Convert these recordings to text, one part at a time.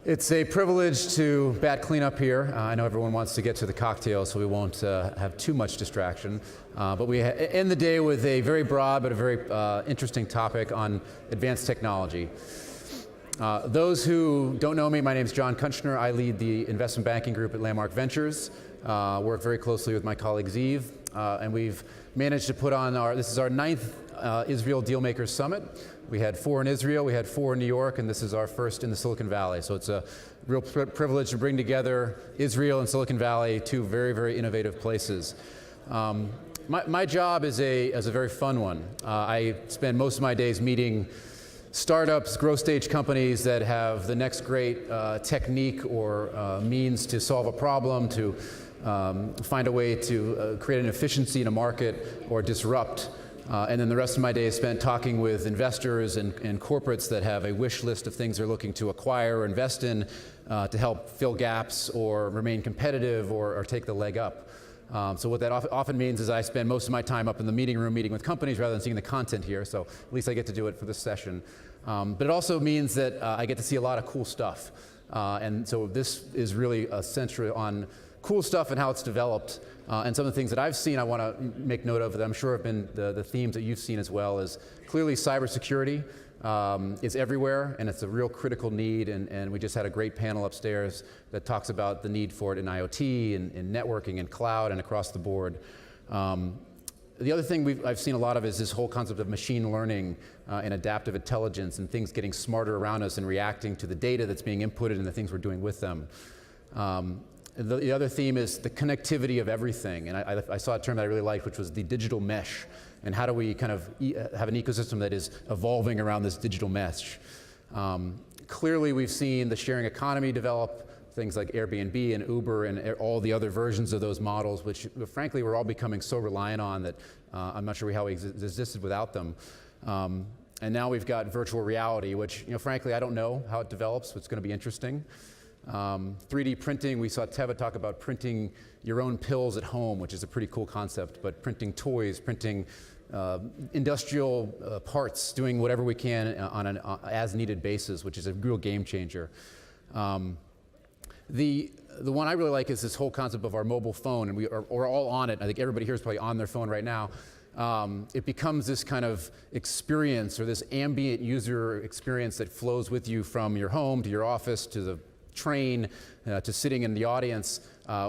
It's a privilege to bat cleanup here. I know everyone wants to get to the cocktail, so we won't have too much distraction. But we end the day with a very broad but a very interesting topic on advanced technology. Those who don't know me, my name is John Kunschner. I lead the investment banking group at Landmark Ventures. Work very closely with my colleague Ziv, and we've managed to put on this is our 9th Israel Dealmakers Summit. We had 4 in Israel, we had 4 in New York, and this is our first in the Silicon Valley. So it's a real privilege to bring together Israel and Silicon Valley, two very, very innovative places. My job is a very fun one. I spend most of my days meeting startups, growth stage companies that have the next great technique or means to solve a problem, to find a way to create an efficiency in a market or disrupt. And then the rest of my day is spent talking with investors and corporates that have a wish list of things they're looking to acquire or invest in to help fill gaps or remain competitive or take the leg up. So what that often means is I spend most of my time up in the meeting room meeting with companies rather than seeing the content here, so at least I get to do it for this session. But it also means that I get to see a lot of cool stuff. And so this is really centered on cool stuff and how it's developed. And some of the things that I've seen I want to make note of that I'm sure have been the themes that you've seen as well is clearly cybersecurity is everywhere, and it's a real critical need, and we just had a great panel upstairs that talks about the need for it in IoT, in networking, and cloud, and across the board. The other thing I've seen a lot of is this whole concept of machine learning and adaptive intelligence and things getting smarter around us and reacting to the data that's being inputted and the things we're doing with them. The other theme is the connectivity of everything, and I saw a term that I really liked, which was the digital mesh, and how do we kind of have an ecosystem that is evolving around this digital mesh. Clearly we've seen the sharing economy develop, things like Airbnb and Uber and all the other versions of those models, which frankly we're all becoming so reliant on that I'm not sure how we existed without them. And now we've got virtual reality, which frankly I don't know how it develops, but it's going to be interesting. 3D printing, we saw Teva talk about printing your own pills at home, which is a pretty cool concept, but printing toys, printing industrial parts, doing whatever we can on an as-needed basis, which is a real game changer. The one I really like is this whole concept of our mobile phone, and we're all on it. I think everybody here is probably on their phone right now. It becomes this kind of experience or this ambient user experience that flows with you from your home to your office to the train to sitting in the audience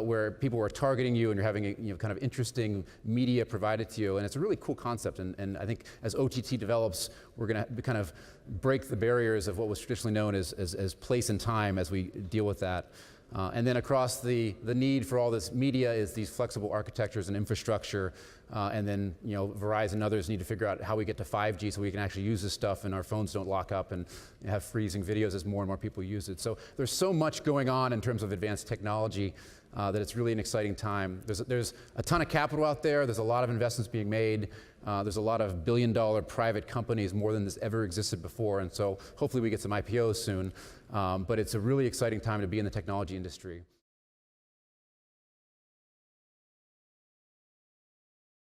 where people are targeting you and you're having kind of interesting media provided to you, and it's a really cool concept, and I think as OTT develops we're going to kind of break the barriers of what was traditionally known as place and time as we deal with that. And then across the need for all this media is these flexible architectures and infrastructure, and then Verizon and others need to figure out how we get to 5G so we can actually use this stuff and our phones don't lock up and have freezing videos as more and more people use it. So there's so much going on in terms of advanced technology that it's really an exciting time. There's a ton of capital out there. There's a lot of investments being made. There's a lot of billion-dollar private companies, more than this ever existed before, and so hopefully we get some IPOs soon. But it's a really exciting time to be in the technology industry.